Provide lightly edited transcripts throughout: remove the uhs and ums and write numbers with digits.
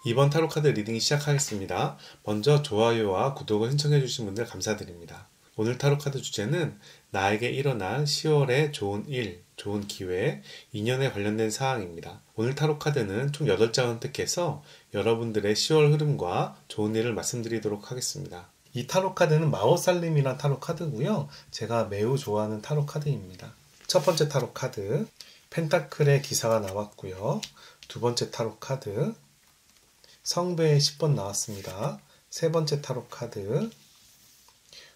이번 타로카드 리딩 시작하겠습니다. 먼저 좋아요와 구독을 신청해주신 분들 감사드립니다. 오늘 타로카드 주제는 나에게 일어난 10월의 좋은 일, 좋은 기회, 인연에 관련된 사항입니다. 오늘 타로카드는 총 8장을 선택해서 여러분들의 10월 흐름과 좋은 일을 말씀드리도록 하겠습니다. 이 타로카드는 마오살림이란 타로카드고요. 제가 매우 좋아하는 타로카드입니다. 첫 번째 타로카드, 펜타클의 기사가 나왔고요. 두 번째 타로카드, 성배의 10번 나왔습니다. 세 번째 타로카드,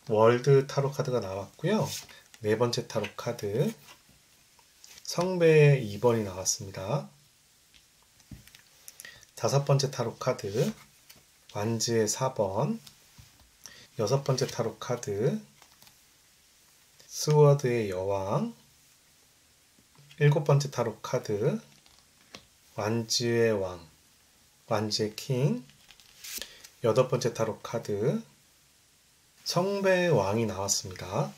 월드 타로카드가 나왔고요. 네 번째 타로카드, 성배의 2번이 나왔습니다. 다섯 번째 타로카드, 완즈의 4번, 여섯 번째 타로카드, 스워드의 여왕, 일곱 번째 타로카드, 완즈의 왕, 완즈의 킹, 여덟 번째 타로카드, 성배의 왕이 나왔습니다.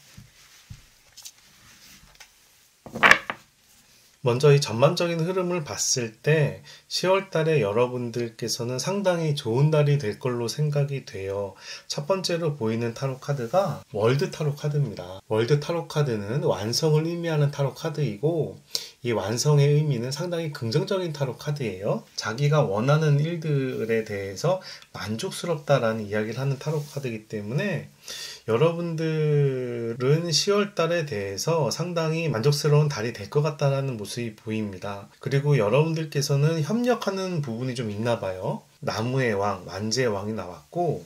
먼저 이 전반적인 흐름을 봤을 때 10월 달에 여러분들께서는 상당히 좋은 달이 될 걸로 생각이 돼요. 첫 번째로 보이는 타로 카드가 월드 타로 카드입니다. 월드 타로 카드는 완성을 의미하는 타로 카드이고 이 완성의 의미는 상당히 긍정적인 타로 카드예요. 자기가 원하는 일들에 대해서 만족스럽다라는 이야기를 하는 타로 카드이기 때문에 여러분들은 10월 달에 대해서 상당히 만족스러운 달이 될 것 같다는 모습이 보입니다. 그리고 여러분들께서는 협력하는 부분이 좀 있나 봐요. 나무의 왕, 완즈의 왕이 나왔고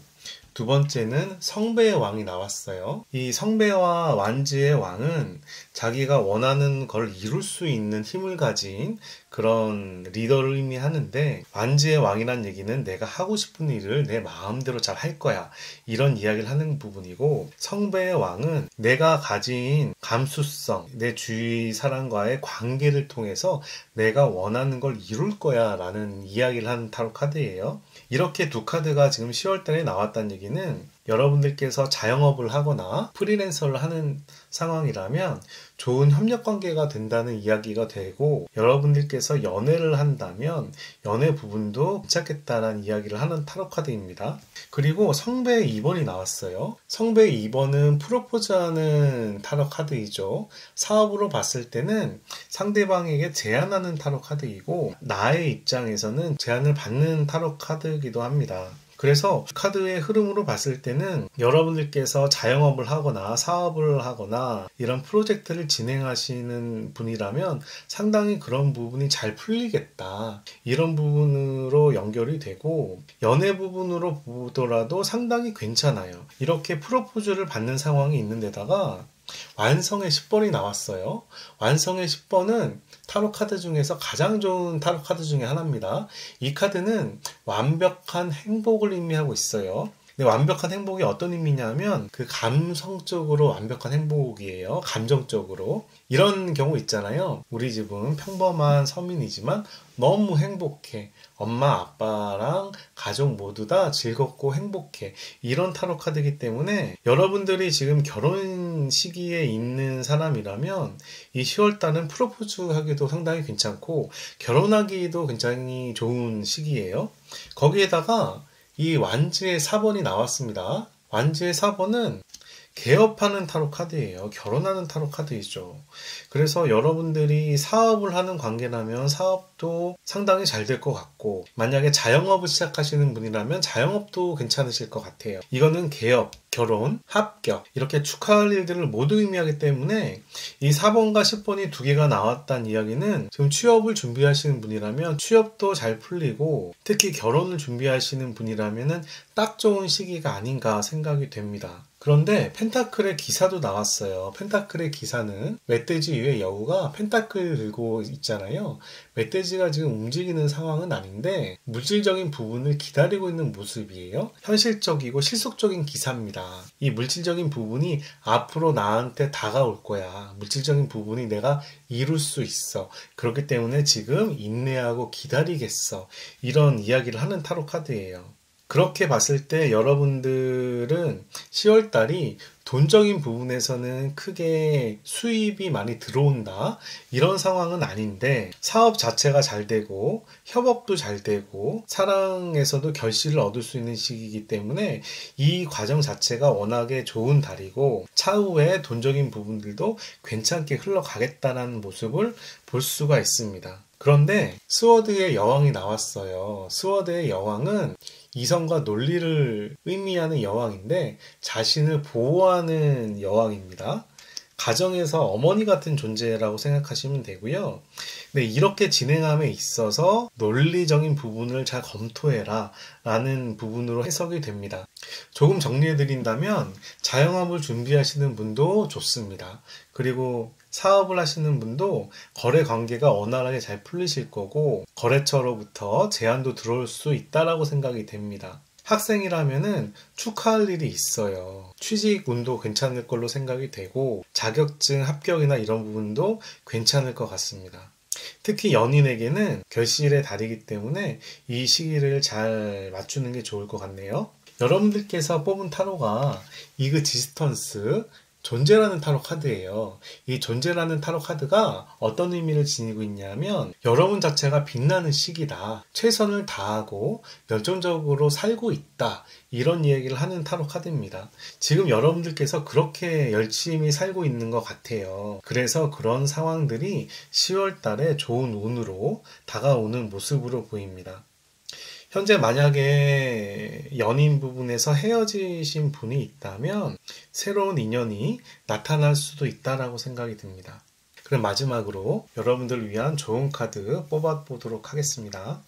두 번째는 성배의 왕이 나왔어요. 이 성배와 완즈의 왕은 자기가 원하는 걸 이룰 수 있는 힘을 가진 그런 리더를 의미하는데 완즈의 왕이란 얘기는 내가 하고 싶은 일을 내 마음대로 잘 할 거야. 이런 이야기를 하는 부분이고 성배의 왕은 내가 가진 감수성, 내 주위 사람과의 관계를 통해서 내가 원하는 걸 이룰 거야 라는 이야기를 하는 타로 카드예요. 이렇게 두 카드가 지금 10월 달에 나왔다는 얘기는 여러분들께서 자영업을 하거나 프리랜서를 하는 상황이라면 좋은 협력 관계가 된다는 이야기가 되고 여러분들께서 연애를 한다면 연애 부분도 괜찮겠다라는 이야기를 하는 타로 카드입니다. 그리고 성배의 2번이 나왔어요. 성배의 2번은 프로포즈하는 타로 카드이죠. 사업으로 봤을 때는 상대방에게 제안하는 타로 카드이고 나의 입장에서는 제안을 받는 타로 카드이기도 합니다. 그래서 카드의 흐름으로 봤을 때는 여러분들께서 자영업을 하거나 사업을 하거나 이런 프로젝트를 진행하시는 분이라면 상당히 그런 부분이 잘 풀리겠다. 이런 부분으로 연결이 되고 연애 부분으로 보더라도 상당히 괜찮아요. 이렇게 프로포즈를 받는 상황이 있는 데다가 완성의 10번이 나왔어요. 완성의 10번은 타로 카드 중에서 가장 좋은 타로 카드 중에 하나입니다. 이 카드는 완벽한 행복을 의미하고 있어요. 근데 완벽한 행복이 어떤 의미냐면 그 감성적으로 완벽한 행복이에요. 감정적으로. 이런 경우 있잖아요. 우리 집은 평범한 서민이지만 너무 행복해. 엄마, 아빠랑 가족 모두 다 즐겁고 행복해. 이런 타로 카드이기 때문에 여러분들이 지금 결혼 시기에 있는 사람이라면 이 10월 달은 프로포즈 하기도 상당히 괜찮고 결혼하기도 굉장히 좋은 시기예요. 거기에다가 이 완즈의 4번이 나왔습니다. 완즈의 4번은 개업하는 타로 카드예요. 결혼하는 타로 카드이죠. 그래서 여러분들이 사업을 하는 관계라면 사업도 상당히 잘 될 것 같고 만약에 자영업을 시작하시는 분이라면 자영업도 괜찮으실 것 같아요. 이거는 개업, 결혼, 합격 이렇게 축하할 일들을 모두 의미하기 때문에 이 4번과 10번이 두 개가 나왔다는 이야기는 지금 취업을 준비하시는 분이라면 취업도 잘 풀리고 특히 결혼을 준비하시는 분이라면 딱 좋은 시기가 아닌가 생각이 됩니다. 그런데 펜타클의 기사도 나왔어요. 펜타클의 기사는 멧돼지 위에 여우가 펜타클을 들고 있잖아요. 멧돼지가 지금 움직이는 상황은 아닌데 물질적인 부분을 기다리고 있는 모습이에요. 현실적이고 실속적인 기사입니다. 이 물질적인 부분이 앞으로 나한테 다가올 거야. 물질적인 부분이 내가 이룰 수 있어. 그렇기 때문에 지금 인내하고 기다리겠어. 이런 이야기를 하는 타로 카드예요. 그렇게 봤을 때 여러분들은 10월 달이 돈적인 부분에서는 크게 수입이 많이 들어온다 이런 상황은 아닌데 사업 자체가 잘 되고 협업도 잘 되고 사랑에서도 결실을 얻을 수 있는 시기이기 때문에 이 과정 자체가 워낙에 좋은 달이고 차후에 돈적인 부분들도 괜찮게 흘러가겠다는 모습을 볼 수가 있습니다. 그런데 스워드의 여왕이 나왔어요. 스워드의 여왕은 이성과 논리를 의미하는 여왕인데 자신을 보호하는 여왕입니다. 가정에서 어머니 같은 존재라고 생각하시면 되고요. 네, 이렇게 진행함에 있어서 논리적인 부분을 잘 검토해라 라는 부분으로 해석이 됩니다. 조금 정리해 드린다면 자영업을 준비하시는 분도 좋습니다. 그리고 사업을 하시는 분도 거래 관계가 원활하게 잘 풀리실 거고 거래처로부터 제안도 들어올 수 있다라고 생각이 됩니다. 학생이라면은 축하할 일이 있어요. 취직 운도 괜찮을 걸로 생각이 되고 자격증 합격이나 이런 부분도 괜찮을 것 같습니다. 특히 연인에게는 결실의 달이기 때문에 이 시기를 잘 맞추는 게 좋을 것 같네요. 여러분들께서 뽑은 타로가 이그 지스턴스 존재라는 타로 카드예요. 이 존재라는 타로 카드가 어떤 의미를 지니고 있냐면 여러분 자체가 빛나는 시기다. 최선을 다하고 열정적으로 살고 있다. 이런 이야기를 하는 타로 카드입니다. 지금 여러분들께서 그렇게 열심히 살고 있는 것 같아요. 그래서 그런 상황들이 10월 달에 좋은 운으로 다가오는 모습으로 보입니다. 현재 만약에 연인 부분에서 헤어지신 분이 있다면 새로운 인연이 나타날 수도 있다라고 생각이 듭니다. 그럼 마지막으로 여러분들을 위한 좋은 카드 뽑아보도록 하겠습니다.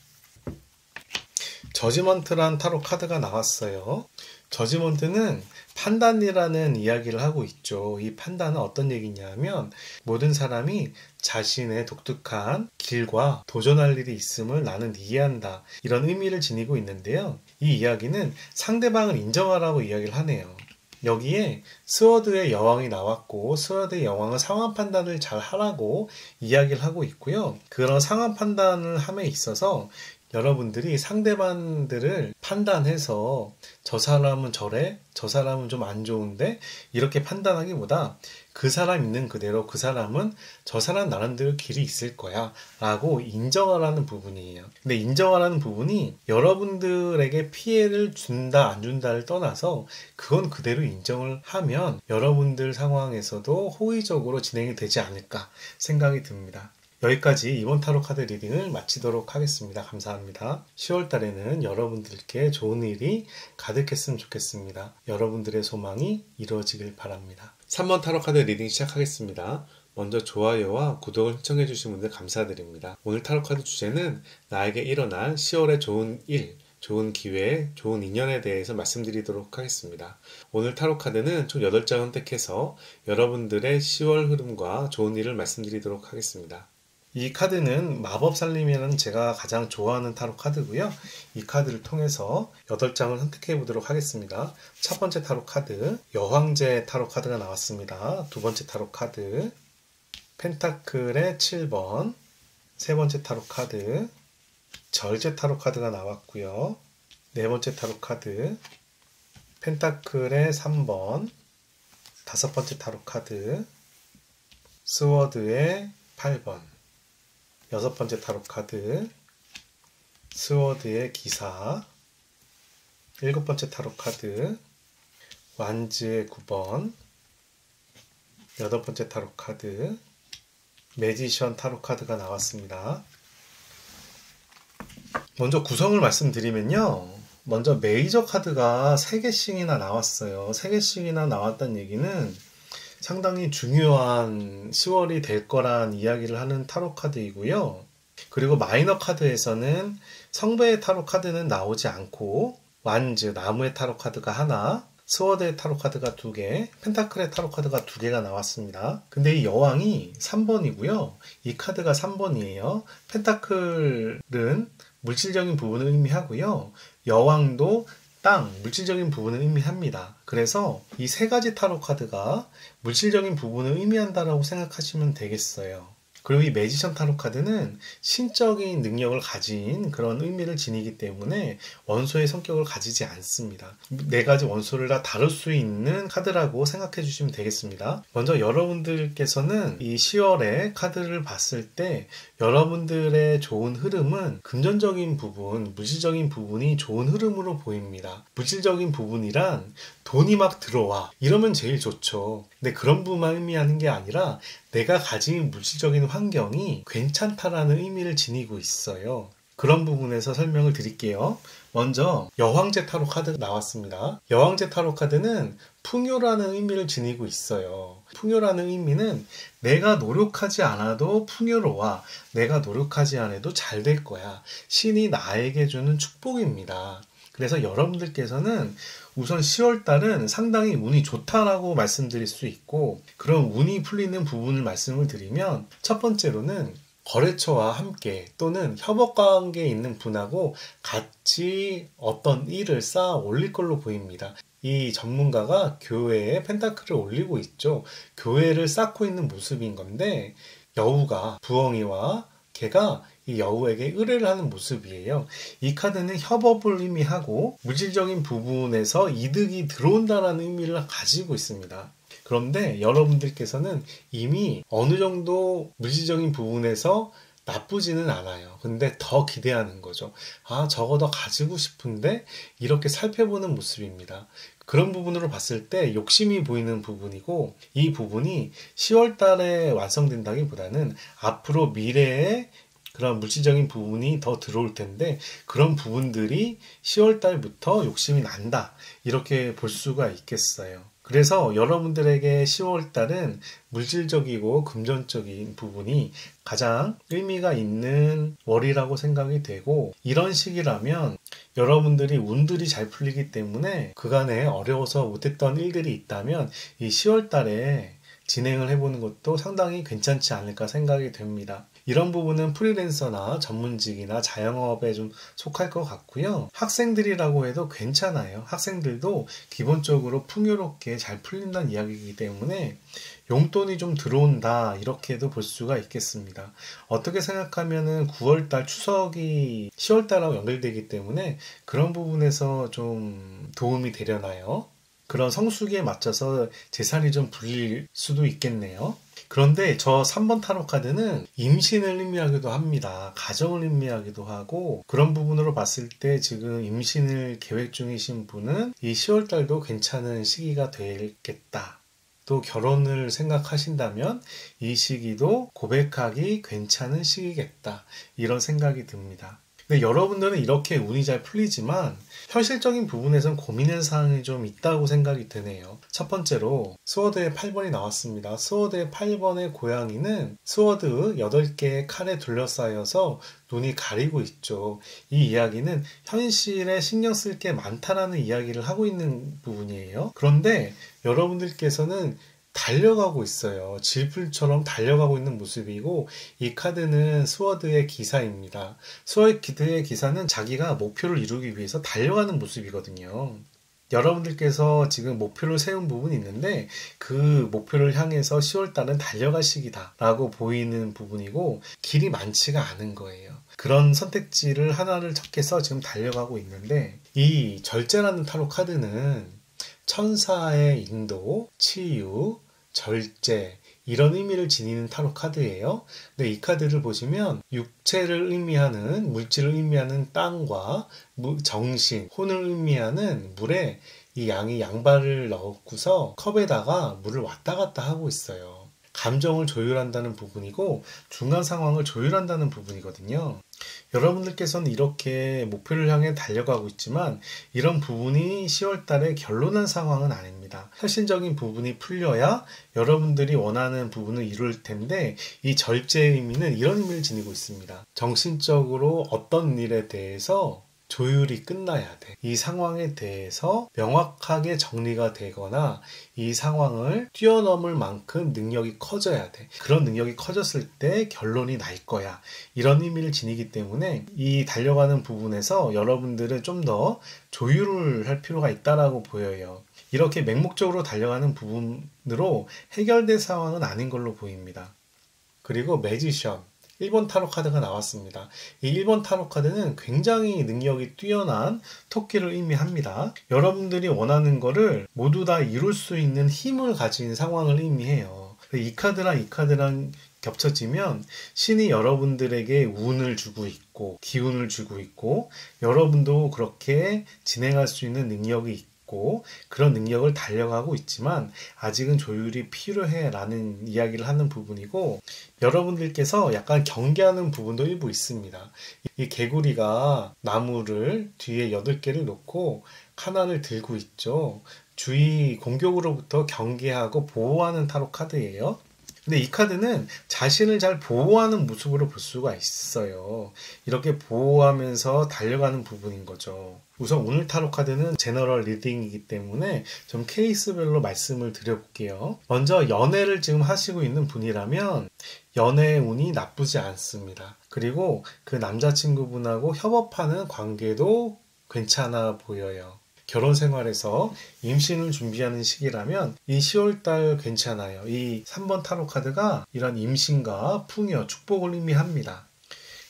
저지먼트란 타로 카드가 나왔어요. 저지먼트는 판단이라는 이야기를 하고 있죠. 이 판단은 어떤 얘기냐면 모든 사람이 자신의 독특한 길과 도전할 일이 있음을 나는 이해한다. 이런 의미를 지니고 있는데요. 이 이야기는 상대방을 인정하라고 이야기를 하네요. 여기에 스워드의 여왕이 나왔고 스워드의 여왕은 상황 판단을 잘 하라고 이야기를 하고 있고요. 그런 상황 판단을 함에 있어서 여러분들이 상대방들을 판단해서 저 사람은 저래, 저 사람은 좀 안 좋은데 이렇게 판단하기보다 그 사람 있는 그대로 그 사람은 저 사람 나름대로 길이 있을 거야 라고 인정하라는 부분이에요. 근데 인정하라는 부분이 여러분들에게 피해를 준다 안 준다를 떠나서 그건 그대로 인정을 하면 여러분들 상황에서도 호의적으로 진행이 되지 않을까 생각이 듭니다. 여기까지 이번 타로 카드 리딩을 마치도록 하겠습니다. 감사합니다. 10월 달에는 여러분들께 좋은 일이 가득했으면 좋겠습니다. 여러분들의 소망이 이루어지길 바랍니다. 3번 타로 카드 리딩 시작하겠습니다. 먼저 좋아요와 구독을 신청해주신 분들 감사드립니다. 오늘 타로 카드 주제는 나에게 일어날 10월의 좋은 일, 좋은 기회, 좋은 인연에 대해서 말씀드리도록 하겠습니다. 오늘 타로 카드는 총 8장 선택해서 여러분들의 10월 흐름과 좋은 일을 말씀드리도록 하겠습니다. 이 카드는 마법살림이라는 제가 가장 좋아하는 타로 카드고요. 이 카드를 통해서 8장을 선택해 보도록 하겠습니다. 첫 번째 타로 카드, 여황제 타로 카드가 나왔습니다. 두 번째 타로 카드, 펜타클의 7번, 세 번째 타로 카드, 절제 타로 카드가 나왔고요. 네 번째 타로 카드, 펜타클의 3번, 다섯 번째 타로 카드, 스워드의 8번, 여섯 번째 타로 카드, 스워드의 기사, 일곱 번째 타로 카드, 완즈의 9번, 여덟 번째 타로 카드, 매지션 타로 카드가 나왔습니다. 먼저 구성을 말씀드리면요. 먼저 메이저 카드가 3개씩이나 나왔어요. 3개씩이나 나왔다는 얘기는 상당히 중요한 10월이 될 거란 이야기를 하는 타로 카드이고요. 그리고 마이너 카드에서는 성배의 타로 카드는 나오지 않고 완즈, 나무의 타로 카드가 하나, 스워드의 타로 카드가 2개, 펜타클의 타로 카드가 2개가 나왔습니다. 근데 이 여왕이 3번이고요. 이 카드가 3번이에요. 펜타클은 물질적인 부분을 의미하고요. 여왕도 땅, 물질적인 부분을 의미합니다. 그래서 이 3가지 타로 카드가 물질적인 부분을 의미한다라고 생각하시면 되겠어요. 그리고 이 매지션 타로 카드는 신적인 능력을 가진 그런 의미를 지니기 때문에 원소의 성격을 가지지 않습니다. 네 가지 원소를 다 다룰 수 있는 카드라고 생각해 주시면 되겠습니다. 먼저 여러분들께서는 이 10월에 카드를 봤을 때 여러분들의 좋은 흐름은 금전적인 부분, 물질적인 부분이 좋은 흐름으로 보입니다. 물질적인 부분이란 돈이 막 들어와 이러면 제일 좋죠. 근데 그런 부분만 의미하는 게 아니라 내가 가진 물질적인 환경이 괜찮다라는 의미를 지니고 있어요. 그런 부분에서 설명을 드릴게요. 먼저 여황제 타로 카드 나왔습니다. 여황제 타로 카드는 풍요라는 의미를 지니고 있어요. 풍요라는 의미는 내가 노력하지 않아도 풍요로워. 내가 노력하지 않아도 잘 될 거야. 신이 나에게 주는 축복입니다. 그래서 여러분들께서는 우선 10월 달은 상당히 운이 좋다라고 말씀드릴 수 있고, 그런 운이 풀리는 부분을 말씀을 드리면, 첫 번째로는 거래처와 함께 또는 협업관계에 있는 분하고 같이 어떤 일을 쌓아 올릴 걸로 보입니다. 이 전문가가 교회에 펜타클을 올리고 있죠. 교회를 쌓고 있는 모습인 건데, 여우가 부엉이와 개가 이 여우에게 의뢰를 하는 모습이에요. 이 카드는 협업을 의미하고 물질적인 부분에서 이득이 들어온다는 의미를 가지고 있습니다. 그런데 여러분들께서는 이미 어느 정도 물질적인 부분에서 나쁘지는 않아요. 근데 더 기대하는 거죠. 아, 저거 더 가지고 싶은데 이렇게 살펴보는 모습입니다. 그런 부분으로 봤을 때 욕심이 보이는 부분이고, 이 부분이 10월 달에 완성된다기보다는 앞으로 미래에 그런 물질적인 부분이 더 들어올 텐데, 그런 부분들이 10월 달부터 욕심이 난다, 이렇게 볼 수가 있겠어요. 그래서 여러분들에게 10월 달은 물질적이고 금전적인 부분이 가장 의미가 있는 월이라고 생각이 되고, 이런 시기라면 여러분들이 운들이 잘 풀리기 때문에 그간에 어려워서 못했던 일들이 있다면 이 10월 달에 진행을 해보는 것도 상당히 괜찮지 않을까 생각이 됩니다. 이런 부분은 프리랜서나 전문직이나 자영업에 좀 속할 것 같고요. 학생들이라고 해도 괜찮아요. 학생들도 기본적으로 풍요롭게 잘 풀린다는 이야기이기 때문에 용돈이 좀 들어온다, 이렇게도 볼 수가 있겠습니다. 어떻게 생각하면은 9월달 추석이 10월달하고 연결되기 때문에 그런 부분에서 좀 도움이 되려나요? 그런 성수기에 맞춰서 재산이 좀 불릴 수도 있겠네요. 그런데 저 3번 타로 카드는 임신을 의미하기도 합니다. 가정을 의미하기도 하고, 그런 부분으로 봤을 때 지금 임신을 계획 중이신 분은 이 10월 달도 괜찮은 시기가 되겠다. 또 결혼을 생각하신다면 이 시기도 고백하기 괜찮은 시기겠다, 이런 생각이 듭니다. 근데 여러분들은 이렇게 운이 잘 풀리지만 현실적인 부분에선 고민의 사항이 좀 있다고 생각이 드네요. 첫 번째로 스워드의 8번이 나왔습니다. 스워드의 8번의 고양이는 스워드 8개의 칼에 둘러싸여서 눈이 가리고 있죠. 이 이야기는 현실에 신경 쓸 게 많다라는 이야기를 하고 있는 부분이에요. 그런데 여러분들께서는 달려가고 있어요. 질풍처럼 달려가고 있는 모습이고, 이 카드는 스워드의 기사입니다. 스워드의 기사는 자기가 목표를 이루기 위해서 달려가는 모습이거든요. 여러분들께서 지금 목표를 세운 부분이 있는데 그 목표를 향해서 10월달은 달려갈 시기다 라고 보이는 부분이고, 길이 많지가 않은 거예요. 그런 선택지를 하나를 택해서 지금 달려가고 있는데, 이 절제라는 타로 카드는 천사의 인도, 치유, 절제, 이런 의미를 지니는 타로 카드예요. 근데 이 카드를 보시면 육체를 의미하는, 물질을 의미하는 땅과 정신, 혼을 의미하는 물에 이 양이 양발을 넣고서 컵에다가 물을 왔다 갔다 하고 있어요. 감정을 조율한다는 부분이고 중간 상황을 조율한다는 부분이거든요. 여러분들께서는 이렇게 목표를 향해 달려가고 있지만 이런 부분이 10월 달에 결론난 상황은 아닙니다. 현실적인 부분이 풀려야 여러분들이 원하는 부분을 이룰 텐데, 이 절제의 의미는 이런 의미를 지니고 있습니다. 정신적으로 어떤 일에 대해서 조율이 끝나야 돼. 이 상황에 대해서 명확하게 정리가 되거나 이 상황을 뛰어넘을 만큼 능력이 커져야 돼. 그런 능력이 커졌을 때 결론이 날 거야. 이런 의미를 지니기 때문에 이 달려가는 부분에서 여러분들은 좀 더 조율을 할 필요가 있다라고 보여요. 이렇게 맹목적으로 달려가는 부분으로 해결된 상황은 아닌 걸로 보입니다. 그리고 매지션 1번 타로 카드가 나왔습니다. 이 1번 타로 카드는 굉장히 능력이 뛰어난 토끼를 의미합니다. 여러분들이 원하는 거를 모두 다 이룰 수 있는 힘을 가진 상황을 의미해요. 이 카드랑 이 카드랑 겹쳐지면 신이 여러분들에게 운을 주고 있고 기운을 주고 있고 여러분도 그렇게 진행할 수 있는 능력이 있고 그런 능력을 달려가고 있지만 아직은 조율이 필요해 라는 이야기를 하는 부분이고 여러분들께서 약간 경계하는 부분도 일부 있습니다. 이 개구리가 나무를 뒤에 8개를 놓고 하나를 들고 있죠. 주위 공격으로부터 경계하고 보호하는 타로 카드예요. 근데 이 카드는 자신을 잘 보호하는 모습으로 볼 수가 있어요. 이렇게 보호하면서 달려가는 부분인 거죠. 우선 오늘 타로 카드는 제너럴 리딩이기 때문에 좀 케이스별로 말씀을 드려볼게요. 먼저 연애를 지금 하시고 있는 분이라면 연애의 운이 나쁘지 않습니다. 그리고 그 남자친구분하고 협업하는 관계도 괜찮아 보여요. 결혼 생활에서 임신을 준비하는 시기라면 이 10월달 괜찮아요. 이 3번 타로 카드가 이런 임신과 풍요, 축복을 의미합니다.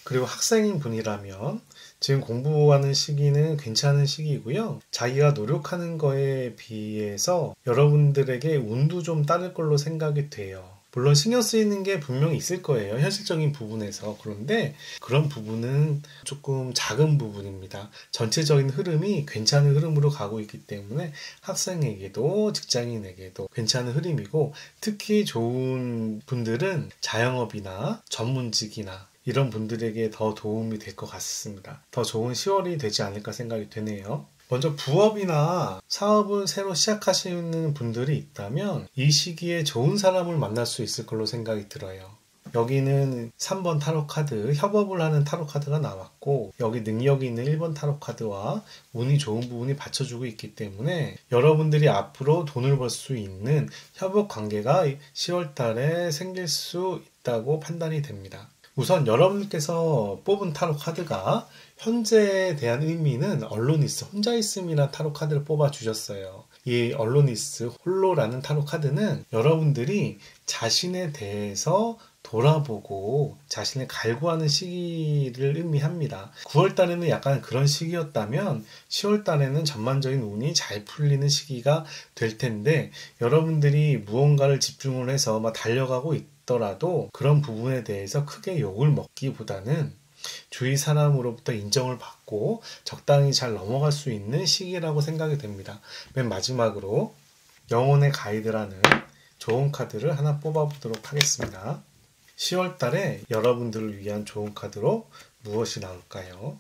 그리고 학생인 분이라면 지금 공부하는 시기는 괜찮은 시기이고요. 자기가 노력하는 거에 비해서 여러분들에게 운도 좀 따를 걸로 생각이 돼요. 물론 신경 쓰이는 게 분명히 있을 거예요. 현실적인 부분에서. 그런데 그런 부분은 조금 작은 부분입니다. 전체적인 흐름이 괜찮은 흐름으로 가고 있기 때문에 학생에게도 직장인에게도 괜찮은 흐름이고 특히 좋은 분들은 자영업이나 전문직이나 이런 분들에게 더 도움이 될 것 같습니다. 더 좋은 10월이 되지 않을까 생각이 되네요. 먼저 부업이나 사업을 새로 시작하시는 분들이 있다면 이 시기에 좋은 사람을 만날 수 있을 걸로 생각이 들어요. 여기는 3번 타로 카드, 협업을 하는 타로 카드가 나왔고 여기 능력이 있는 1번 타로 카드와 운이 좋은 부분이 받쳐주고 있기 때문에 여러분들이 앞으로 돈을 벌 수 있는 협업 관계가 10월 달에 생길 수 있다고 판단이 됩니다. 우선 여러분께서 뽑은 타로 카드가 현재에 대한 의미는 언로니스 혼자 있음이라는 타로 카드를 뽑아 주셨어요. 이 언로니스 홀로라는 타로 카드는 여러분들이 자신에 대해서 돌아보고 자신을 갈구하는 시기를 의미합니다. 9월 달에는 약간 그런 시기였다면 10월 달에는 전반적인 운이 잘 풀리는 시기가 될 텐데 여러분들이 무언가를 집중을 해서 막 달려가고 있더라도 그런 부분에 대해서 크게 욕을 먹기보다는 주위 사람으로부터 인정을 받고 적당히 잘 넘어갈 수 있는 시기라고 생각이 됩니다. 맨 마지막으로 영혼의 가이드라는 좋은 카드를 하나 뽑아보도록 하겠습니다. 10월 달에 여러분들을 위한 좋은 카드로 무엇이 나올까요?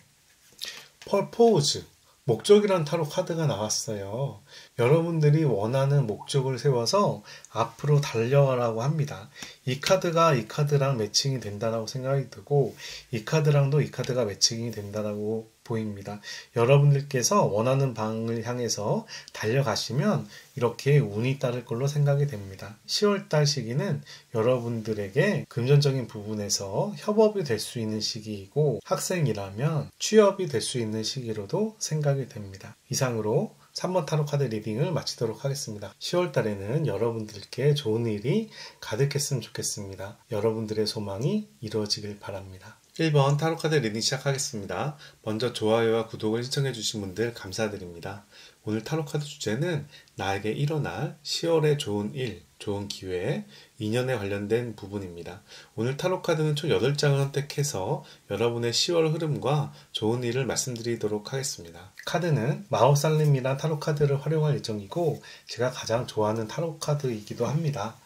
퍼포즈, 목적이란 타로 카드가 나왔어요. 여러분들이 원하는 목적을 세워서 앞으로 달려가라고 합니다. 이 카드가 이 카드랑 매칭이 된다고 생각이 들고 이 카드랑도 이 카드가 매칭이 된다고 보입니다. 여러분들께서 원하는 방을 향해서 달려가시면 이렇게 운이 따를 걸로 생각이 됩니다. 10월달 시기는 여러분들에게 금전적인 부분에서 협업이 될 수 있는 시기이고 학생이라면 취업이 될 수 있는 시기로도 생각이 됩니다. 이상으로 3번 타로 카드 리딩을 마치도록 하겠습니다. 10월 달에는 여러분들께 좋은 일이 가득했으면 좋겠습니다. 여러분들의 소망이 이루어지길 바랍니다. 1번 타로 카드 리딩 시작하겠습니다. 먼저 좋아요와 구독을 신청해주신 분들 감사드립니다. 오늘 타로 카드 주제는 나에게 일어날 10월의 좋은 일, 좋은 기회, 인연에 관련된 부분입니다. 오늘 타로 카드는 총 8장을 선택해서 여러분의 10월 흐름과 좋은 일을 말씀드리도록 하겠습니다. 카드는 마법살림이란 타로 카드를 활용할 예정이고 제가 가장 좋아하는 타로 카드이기도 합니다.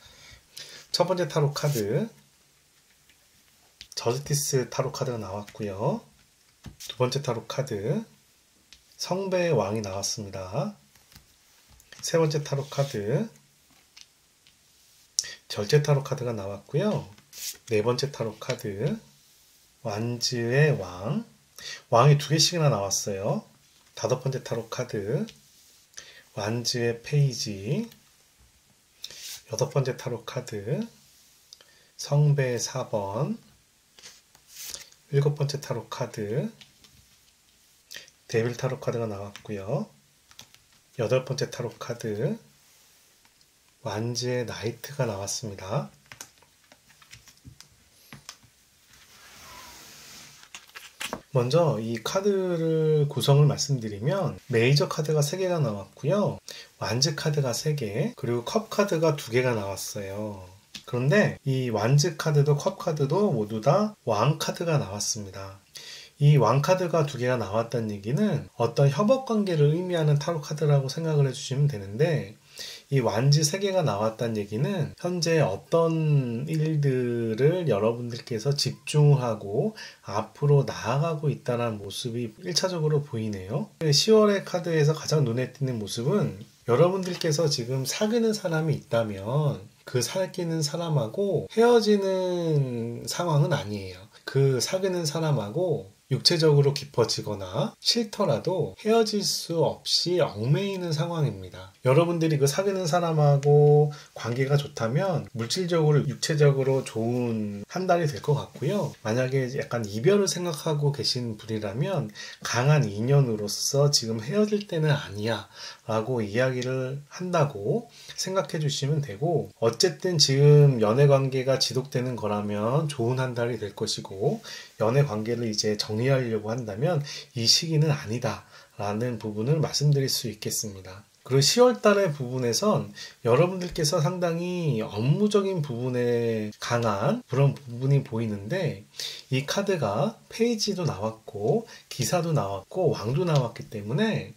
첫 번째 타로 카드 저스티스 타로 카드가 나왔고요. 두 번째 타로 카드 성배의 왕이 나왔습니다. 세 번째 타로 카드 절제 타로 카드가 나왔고요. 네 번째 타로 카드 완즈의 왕, 왕이 2개씩이나 나왔어요. 다섯 번째 타로 카드 완즈의 페이지, 여섯 번째 타로 카드 성배의 4번, 일곱 번째 타로 카드 데빌 타로 카드가 나왔고요. 여덟 번째 타로 카드 완즈의 나이트가 나왔습니다. 먼저 이 카드를 구성을 말씀드리면 메이저 카드가 3개가 나왔고요. 완즈 카드가 3개, 그리고 컵 카드가 2개가 나왔어요. 그런데 이 완즈 카드도 컵 카드도 모두 다 왕 카드가 나왔습니다. 이 왕 카드가 2개가 나왔다는 얘기는 어떤 협업 관계를 의미하는 타로 카드라고 생각을 해주시면 되는데, 이 완즈 3개가 나왔다는 얘기는 현재 어떤 일들을 여러분들께서 집중하고 앞으로 나아가고 있다는 모습이 1차적으로 보이네요. 10월의 카드에서 가장 눈에 띄는 모습은 여러분들께서 지금 사귀는 사람이 있다면 그 사귀는 사람하고 헤어지는 상황은 아니에요. 그 사귀는 사람하고 육체적으로 깊어지거나 싫더라도 헤어질 수 없이 얽매이는 상황입니다. 여러분들이 그 사귀는 사람하고 관계가 좋다면 물질적으로 육체적으로 좋은 한 달이 될 것 같고요. 만약에 약간 이별을 생각하고 계신 분이라면 강한 인연으로서 지금 헤어질 때는 아니야 라고 이야기를 한다고 생각해 주시면 되고, 어쨌든 지금 연애 관계가 지속되는 거라면 좋은 한 달이 될 것이고, 연애 관계를 이제 정리하려고 한다면 이 시기는 아니다 라는 부분을 말씀드릴 수 있겠습니다. 그리고 10월 달의 부분에선 여러분들께서 상당히 업무적인 부분에 강한 그런 부분이 보이는데, 이 카드가 페이지도 나왔고 기사도 나왔고 왕도 나왔기 때문에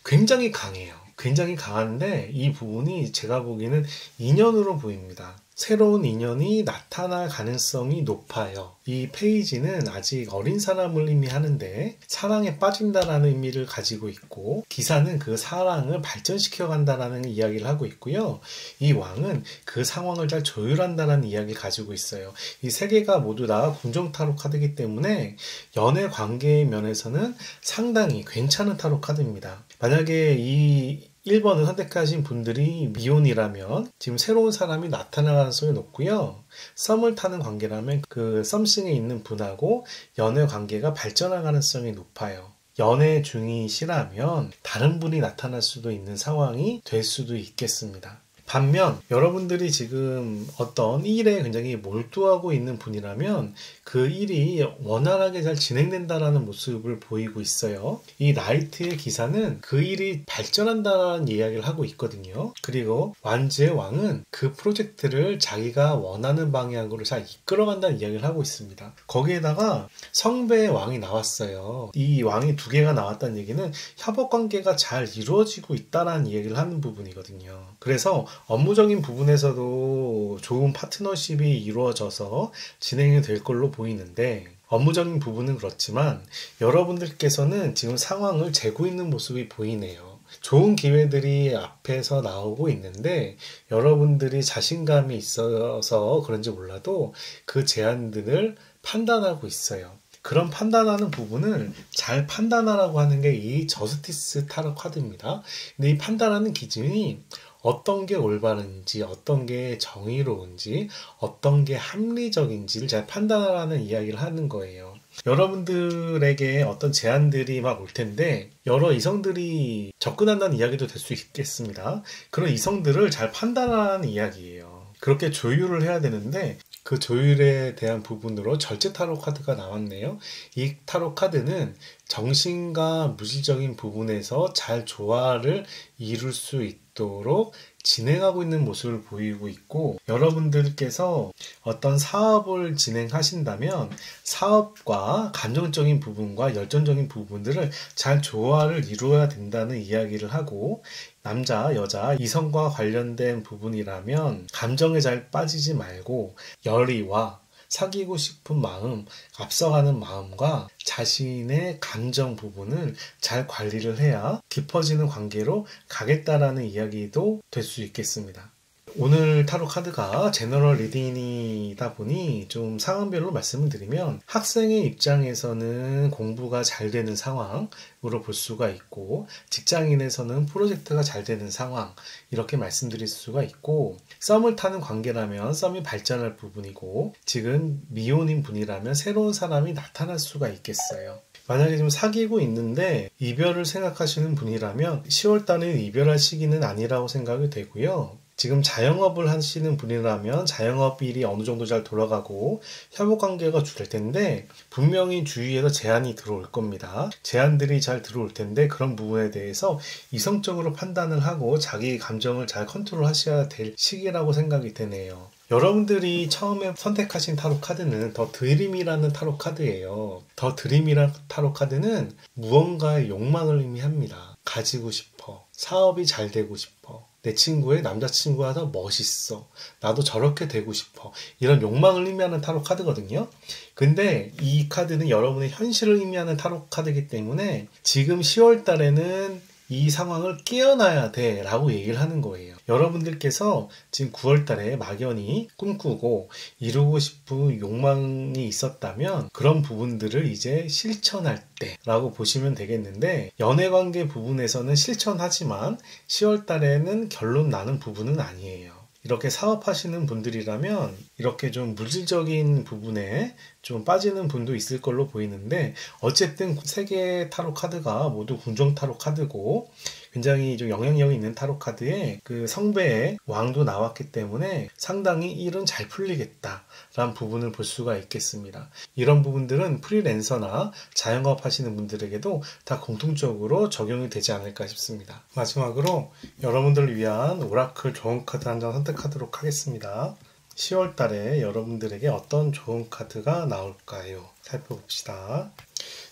굉장히 강해요. 굉장히 강한데 이 부분이 제가 보기에는 인연으로 보입니다. 새로운 인연이 나타날 가능성이 높아요. 이 페이지는 아직 어린 사람을 의미하는데 사랑에 빠진다라는 의미를 가지고 있고, 기사는 그 사랑을 발전시켜 간다라는 이야기를 하고 있고요. 이 왕은 그 상황을 잘 조율한다는 이야기를 가지고 있어요. 이 3개가 모두 다 궁정 타로 카드이기 때문에 연애 관계의 면에서는 상당히 괜찮은 타로 카드입니다. 만약에 이 1번을 선택하신 분들이 미혼이라면 지금 새로운 사람이 나타날 가능성이 높고요. 썸을 타는 관계라면 그 썸씽에 있는 분하고 연애 관계가 발전할 가능성이 높아요. 연애 중이시라면 다른 분이 나타날 수도 있는 상황이 될 수도 있겠습니다. 반면 여러분들이 지금 어떤 일에 굉장히 몰두하고 있는 분이라면 그 일이 원활하게 잘 진행된다는 모습을 보이고 있어요. 이 라이트의 기사는 그 일이 발전한다는 이야기를 하고 있거든요. 그리고 완즈의 왕은 그 프로젝트를 자기가 원하는 방향으로 잘 이끌어간다는 이야기를 하고 있습니다. 거기에다가 성배의 왕이 나왔어요. 이 왕이 2개가 나왔다는 얘기는 협업관계가 잘 이루어지고 있다는 이야기를 하는 부분이거든요. 그래서 업무적인 부분에서도 좋은 파트너십이 이루어져서 진행이 될 걸로 보이는데, 업무적인 부분은 그렇지만 여러분들께서는 지금 상황을 재고 있는 모습이 보이네요. 좋은 기회들이 앞에서 나오고 있는데 여러분들이 자신감이 있어서 그런지 몰라도 그 제안들을 판단하고 있어요. 그런 판단하는 부분을 잘 판단하라고 하는 게 이 저스티스 타로 카드입니다. 근데 이 판단하는 기준이 어떤 게 올바른지, 어떤 게 정의로운지, 어떤 게 합리적인지를 잘 판단하라는 이야기를 하는 거예요. 여러분들에게 어떤 제안들이 막 올 텐데 여러 이성들이 접근한다는 이야기도 될 수 있겠습니다. 그런 이성들을 잘 판단하라는 이야기예요. 그렇게 조율을 해야 되는데 그 조율에 대한 부분으로 절제 타로 카드가 나왔네요. 이 타로 카드는 정신과 물질적인 부분에서 잘 조화를 이룰 수 있도록 진행하고 있는 모습을 보이고 있고, 여러분들께서 어떤 사업을 진행하신다면 사업과 감정적인 부분과 열정적인 부분들을 잘 조화를 이루어야 된다는 이야기를 하고, 남자, 여자, 이성과 관련된 부분이라면 감정에 잘 빠지지 말고 열의와 사귀고 싶은 마음, 앞서가는 마음과 자신의 감정 부분을 잘 관리를 해야 깊어지는 관계로 가겠다라는 이야기도 될 수 있겠습니다. 오늘 타로 카드가 제너럴 리딩이다 보니 좀 상황별로 말씀을 드리면, 학생의 입장에서는 공부가 잘 되는 상황으로 볼 수가 있고, 직장인에서는 프로젝트가 잘 되는 상황, 이렇게 말씀드릴 수가 있고, 썸을 타는 관계라면 썸이 발전할 부분이고, 지금 미혼인 분이라면 새로운 사람이 나타날 수가 있겠어요. 만약에 좀 사귀고 있는데 이별을 생각하시는 분이라면 10월달은 이별할 시기는 아니라고 생각이 되고요. 지금 자영업을 하시는 분이라면 자영업 일이 어느 정도 잘 돌아가고 협업 관계가 줄 텐데 분명히 주위에서 제안이 들어올 겁니다. 제안들이 잘 들어올 텐데 그런 부분에 대해서 이성적으로 판단을 하고 자기 감정을 잘 컨트롤 하셔야 될 시기라고 생각이 되네요. 여러분들이 처음에 선택하신 타로 카드는 더 드림이라는 타로 카드예요. 더 드림이라는 타로 카드는 무언가의 욕망을 의미합니다. 가지고 싶어. 사업이 잘 되고 싶어. 내 친구의 남자친구가 더 멋있어. 나도 저렇게 되고 싶어. 이런 욕망을 의미하는 타로 카드거든요. 근데 이 카드는 여러분의 현실을 의미하는 타로 카드이기 때문에 지금 10월 달에는 이 상황을 깨어나야 돼 라고 얘기를 하는 거예요. 여러분들께서 지금 9월 달에 막연히 꿈꾸고 이루고 싶은 욕망이 있었다면 그런 부분들을 이제 실천할 때 라고 보시면 되겠는데, 연애관계 부분에서는 실천하지만 10월 달에는 결론 나는 부분은 아니에요. 이렇게 사업하시는 분들이라면 이렇게 좀 물질적인 부분에 좀 빠지는 분도 있을 걸로 보이는데, 어쨌든 세 개의 타로 카드가 모두 궁정 타로 카드고 굉장히 좀 영향력이 있는 타로 카드에 그 성배의 왕도 나왔기 때문에 상당히 일은 잘 풀리겠다라는 부분을 볼 수가 있겠습니다. 이런 부분들은 프리랜서나 자영업 하시는 분들에게도 다 공통적으로 적용이 되지 않을까 싶습니다. 마지막으로 여러분들을 위한 오라클 좋은 카드 한 장 선택하도록 하겠습니다. 10월 달에 여러분들에게 어떤 좋은 카드가 나올까요? 살펴봅시다.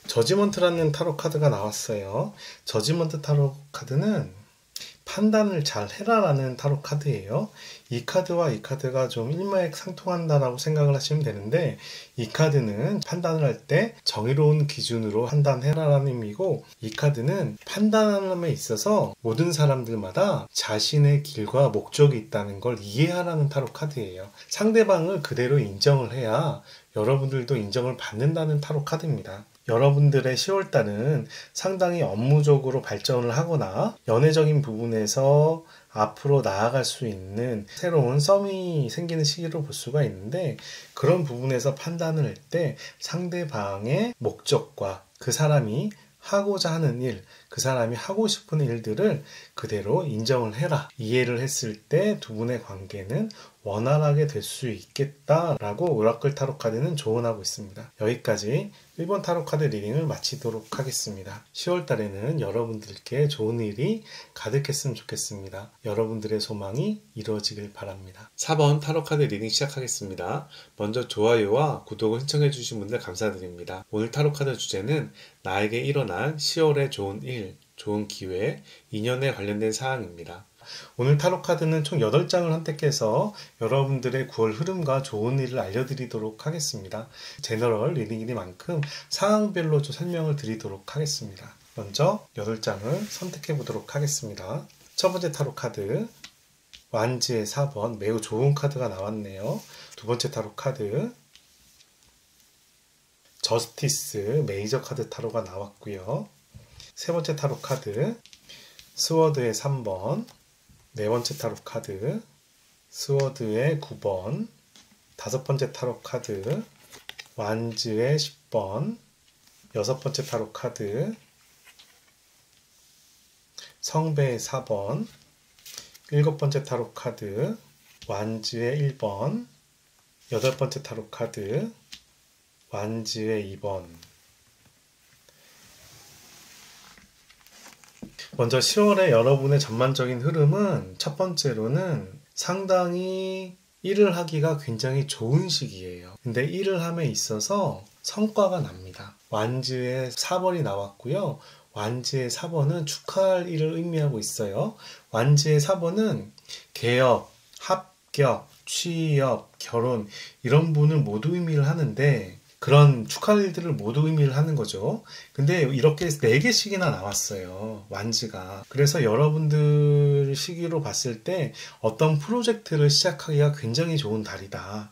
저지먼트라는 타로 카드가 나왔어요. 저지먼트 타로 카드는 판단을 잘 해라라는 타로 카드예요. 이 카드와 이 카드가 좀 일맥상통한다라고 생각을 하시면 되는데, 이 카드는 판단을 할 때 정의로운 기준으로 판단해라라는 의미고, 이 카드는 판단함에 있어서 모든 사람들마다 자신의 길과 목적이 있다는 걸 이해하라는 타로 카드예요. 상대방을 그대로 인정을 해야 여러분들도 인정을 받는다는 타로 카드입니다. 여러분들의 10월달은 상당히 업무적으로 발전을 하거나 연애적인 부분에서 앞으로 나아갈 수 있는 새로운 썸이 생기는 시기로 볼 수가 있는데, 그런 부분에서 판단을 할 때 상대방의 목적과 그 사람이 하고자 하는 일, 그 사람이 하고 싶은 일들을 그대로 인정을 해라. 이해를 했을 때 두 분의 관계는 원활하게 될 수 있겠다라고 오라클 타로 카드는 조언하고 있습니다. 여기까지 1번 타로 카드 리딩을 마치도록 하겠습니다. 10월 달에는 여러분들께 좋은 일이 가득했으면 좋겠습니다. 여러분들의 소망이 이루어지길 바랍니다. 4번 타로 카드 리딩 시작하겠습니다. 먼저 좋아요와 구독을 신청해 주신 분들 감사드립니다. 오늘 타로 카드 주제는 나에게 일어난 10월의 좋은 일, 좋은 기회, 인연에 관련된 사항입니다. 오늘 타로 카드는 총 8장을 선택해서 여러분들의 9월 흐름과 좋은 일을 알려드리도록 하겠습니다. 제너럴 리딩이니만큼 상황별로 좀 설명을 드리도록 하겠습니다. 먼저 8장을 선택해 보도록 하겠습니다. 첫 번째 타로 카드 완지의 4번, 매우 좋은 카드가 나왔네요. 두 번째 타로 카드 저스티스 메이저 카드 타로가 나왔고요. 세 번째 타로 카드 스워드의 3번, 네 번째 타로 카드 스워드의 9번, 다섯 번째 타로 카드 완즈의 10번, 여섯 번째 타로 카드 성배의 4번, 일곱 번째 타로 카드 완즈의 1번, 여덟 번째 타로 카드 완즈의 2번. 먼저 10월에 여러분의 전반적인 흐름은 첫 번째로는 상당히 일을 하기가 굉장히 좋은 시기예요. 근데 일을 함에 있어서 성과가 납니다. 완즈의 4번이 나왔고요. 완즈의 4번은 축하할 일을 의미하고 있어요. 완즈의 4번은 개업, 합격, 취업, 결혼 이런 분을 모두 의미를 하는데, 그런 축하할 일들을 모두 의미를 하는 거죠. 근데 이렇게 4개씩이나 나왔어요. 완즈가. 그래서 여러분들 시기로 봤을 때 어떤 프로젝트를 시작하기가 굉장히 좋은 달이다.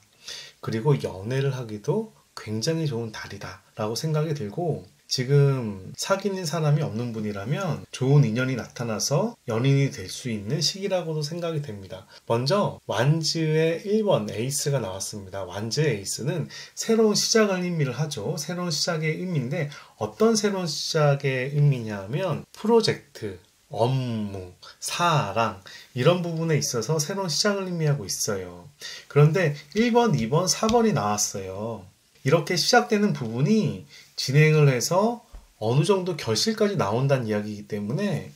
그리고 연애를 하기도 굉장히 좋은 달이다 라고 생각이 들고, 지금 사귀는 사람이 없는 분이라면 좋은 인연이 나타나서 연인이 될 수 있는 시기라고도 생각이 됩니다. 먼저 완즈의 1번 에이스가 나왔습니다. 완즈의 에이스는 새로운 시작을 의미를 하죠. 새로운 시작의 의미인데, 어떤 새로운 시작의 의미냐 하면 프로젝트, 업무, 사랑 이런 부분에 있어서 새로운 시작을 의미하고 있어요. 그런데 1번, 2번, 4번이 나왔어요. 이렇게 시작되는 부분이 진행을 해서 어느 정도 결실까지 나온다는 이야기이기 때문에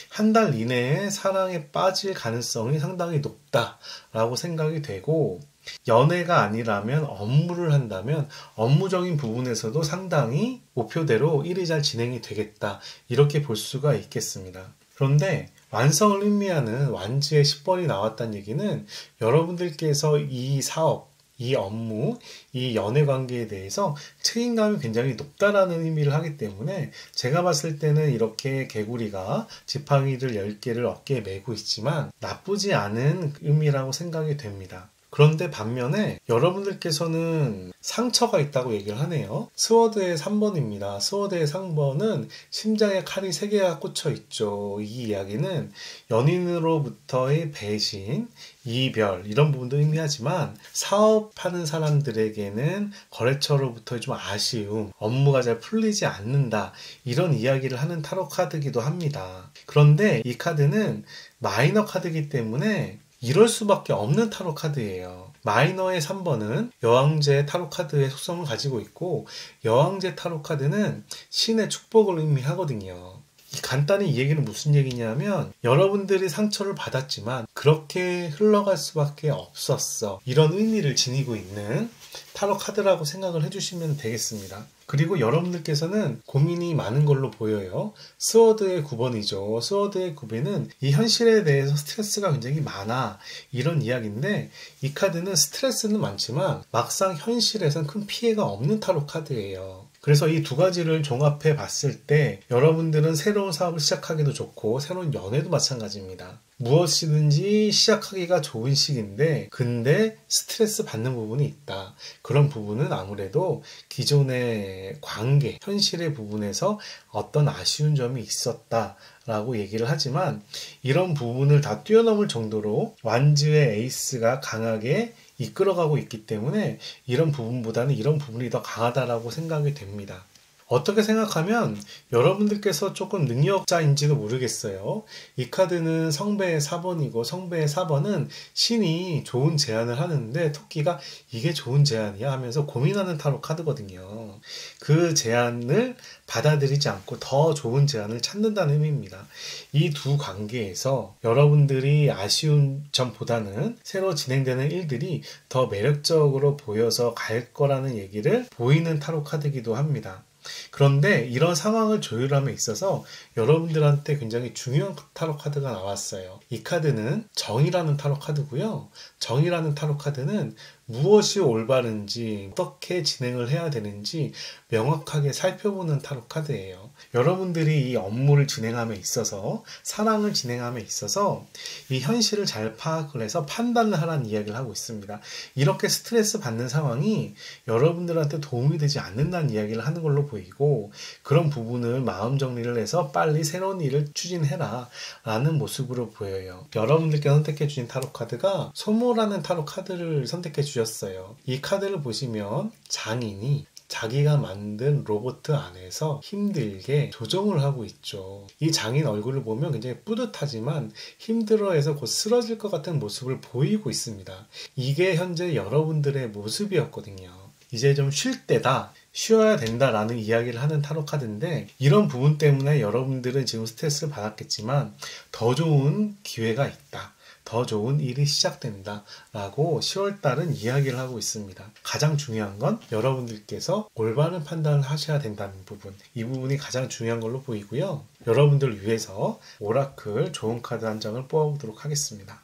한 달 이내에 사랑에 빠질 가능성이 상당히 높다라고 생각이 되고, 연애가 아니라면 업무를 한다면 업무적인 부분에서도 상당히 목표대로 일이 잘 진행이 되겠다, 이렇게 볼 수가 있겠습니다. 그런데 완성을 의미하는 완지의 10번이 나왔다는 얘기는 여러분들께서 이 사업, 이 업무, 이 연애 관계에 대해서 책임감이 굉장히 높다라는 의미를 하기 때문에 제가 봤을 때는 이렇게 개구리가 지팡이를 10개를 어깨에 메고 있지만 나쁘지 않은 의미라고 생각이 됩니다. 그런데 반면에 여러분들께서는 상처가 있다고 얘기를 하네요. 스워드의 3번입니다. 스워드의 3번은 심장에 칼이 3개가 꽂혀 있죠. 이 이야기는 연인으로부터의 배신, 이별 이런 부분도 의미하지만 사업하는 사람들에게는 거래처로부터의 좀 아쉬움, 업무가 잘 풀리지 않는다, 이런 이야기를 하는 타로 카드이기도 합니다. 그런데 이 카드는 마이너 카드이기 때문에 이럴 수밖에 없는 타로 카드예요. 마이너의 3번은 여왕제 타로 카드의 속성을 가지고 있고, 여왕제 타로 카드는 신의 축복을 의미하거든요. 간단히 이 얘기는 무슨 얘기냐면, 여러분들이 상처를 받았지만 그렇게 흘러갈 수밖에 없었어, 이런 의미를 지니고 있는 타로 카드라고 생각을 해주시면 되겠습니다. 그리고 여러분들께서는 고민이 많은 걸로 보여요. 스워드의 9번이죠. 스워드의 9번은 이 현실에 대해서 스트레스가 굉장히 많아, 이런 이야기인데, 이 카드는 스트레스는 많지만 막상 현실에선 큰 피해가 없는 타로 카드예요. 그래서 이 두 가지를 종합해 봤을 때 여러분들은 새로운 사업을 시작하기도 좋고 새로운 연애도 마찬가지입니다. 무엇이든지 시작하기가 좋은 시기인데 근데 스트레스 받는 부분이 있다. 그런 부분은 아무래도 기존의 관계, 현실의 부분에서 어떤 아쉬운 점이 있었다 라고 얘기를 하지만, 이런 부분을 다 뛰어넘을 정도로 완즈의 에이스가 강하게 이끌어가고 있기 때문에 이런 부분보다는 이런 부분이 더 강하다라고 생각이 됩니다. 어떻게 생각하면 여러분들께서 조금 능력자인지도 모르겠어요. 이 카드는 성배의 4번이고, 성배의 4번은 신이 좋은 제안을 하는데 토끼가 이게 좋은 제안이야 하면서 고민하는 타로 카드거든요. 그 제안을 받아들이지 않고 더 좋은 제안을 찾는다는 의미입니다. 이 두 관계에서 여러분들이 아쉬운 점보다는 새로 진행되는 일들이 더 매력적으로 보여서 갈 거라는 얘기를 보이는 타로 카드이기도 합니다. 그런데 이런 상황을 조율함에 있어서 여러분들한테 굉장히 중요한 타로 카드가 나왔어요. 이 카드는 정이라는 타로 카드고요. 정이라는 타로 카드는 무엇이 올바른지, 어떻게 진행을 해야 되는지 명확하게 살펴보는 타로 카드예요. 여러분들이 이 업무를 진행함에 있어서, 사랑을 진행함에 있어서 이 현실을 잘 파악을 해서 판단을 하라는 이야기를 하고 있습니다. 이렇게 스트레스 받는 상황이 여러분들한테 도움이 되지 않는다는 이야기를 하는 걸로 보이고, 그런 부분을 마음 정리를 해서 빨리 새로운 일을 추진해라 라는 모습으로 보여요. 여러분들께 선택해 주신 타로 카드가 소모라는 타로 카드를 선택해 주셨어요. 이 카드를 보시면 장인이 자기가 만든 로봇 안에서 힘들게 조정을 하고 있죠. 이 장인 얼굴을 보면 굉장히 뿌듯하지만 힘들어해서 곧 쓰러질 것 같은 모습을 보이고 있습니다. 이게 현재 여러분들의 모습이었거든요. 이제 좀 쉴 때다, 쉬어야 된다라는 이야기를 하는 타로 카드인데, 이런 부분 때문에 여러분들은 지금 스트레스를 받았겠지만 더 좋은 기회가 있다, 더 좋은 일이 시작된다 라고 10월달은 이야기를 하고 있습니다. 가장 중요한 건 여러분들께서 올바른 판단을 하셔야 된다는 부분, 이 부분이 가장 중요한 걸로 보이고요. 여러분들을 위해서 오라클 좋은 카드 한 장을 뽑아보도록 하겠습니다.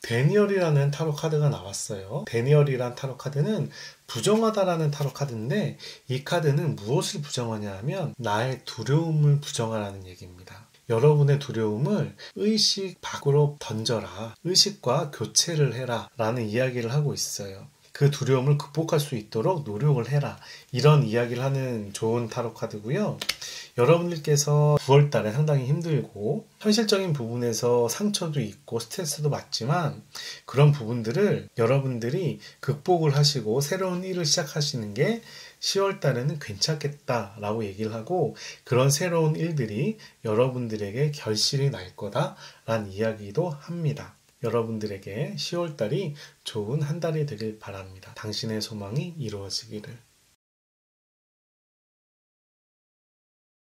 데니얼이라는 타로 카드가 나왔어요. 데니얼이란 타로 카드는 부정하다라는 타로 카드인데, 이 카드는 무엇을 부정하냐 하면 나의 두려움을 부정하라는 얘기입니다. 여러분의 두려움을 의식 밖으로 던져라, 의식과 교체를 해라 라는 이야기를 하고 있어요. 그 두려움을 극복할 수 있도록 노력을 해라, 이런 이야기를 하는 좋은 타로 카드고요. 여러분들께서 9월 달에 상당히 힘들고 현실적인 부분에서 상처도 있고 스트레스도 받지만 그런 부분들을 여러분들이 극복을 하시고 새로운 일을 시작하시는 게 10월 달에는 괜찮겠다라고 얘기를 하고 그런 새로운 일들이 여러분들에게 결실이 날 거다라는 이야기도 합니다. 여러분들에게 10월 달이 좋은 한 달이 되길 바랍니다. 당신의 소망이 이루어지기를.